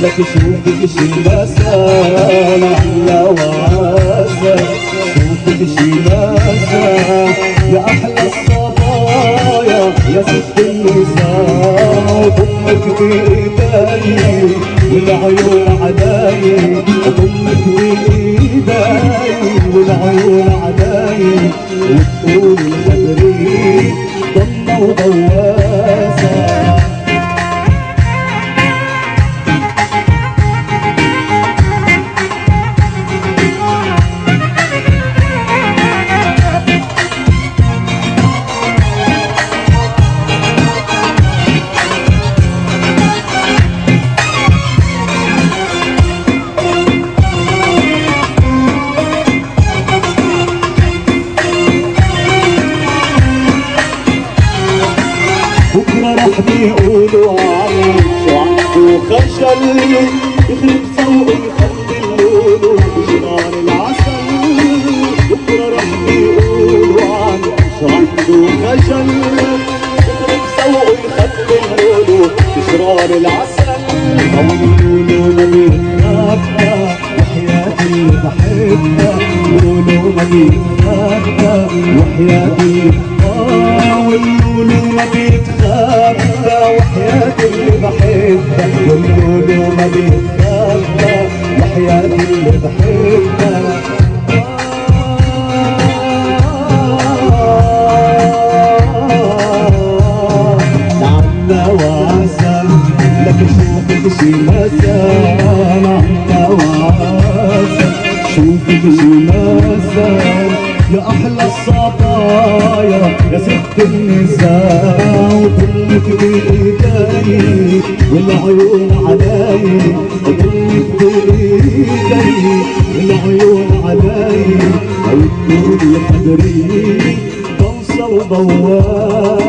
لك شوفك شي مسان على وعسى، شوفك شي مسان يا احلى الصبايا يا ست النساء، ضمك بايدي والعيون علي، ضمك بايدي والعيون علي، وتقول الغدري ضمه وغواسه. بكرة رح بيقولوا عني شو عنده خجل، يخرب سوق يخلي اللولو بجنان العسل. بكرة رح بيقولوا عني شو عنده خجل، يخرب سوق يخلي اللولو بجنان العسل. أو اللولو ما بيتخبى وحياتي بحبها، اللولو ما بيتخبى وحياتي واللولو ما بيتخبى وحياتي اللي بحبها، واللولو ما بيتخبى وحياتي اللي بحبها. نعمنا وعسل لك شوفك شي مسان، نعمنا وعسل شوفك شي مسان يا احلى الصبايا يا ست النساء، وضمك بايدي والعيون علي، وضمك بايدي والعيون علي، وتقول يا قدري ضوصه وضواه.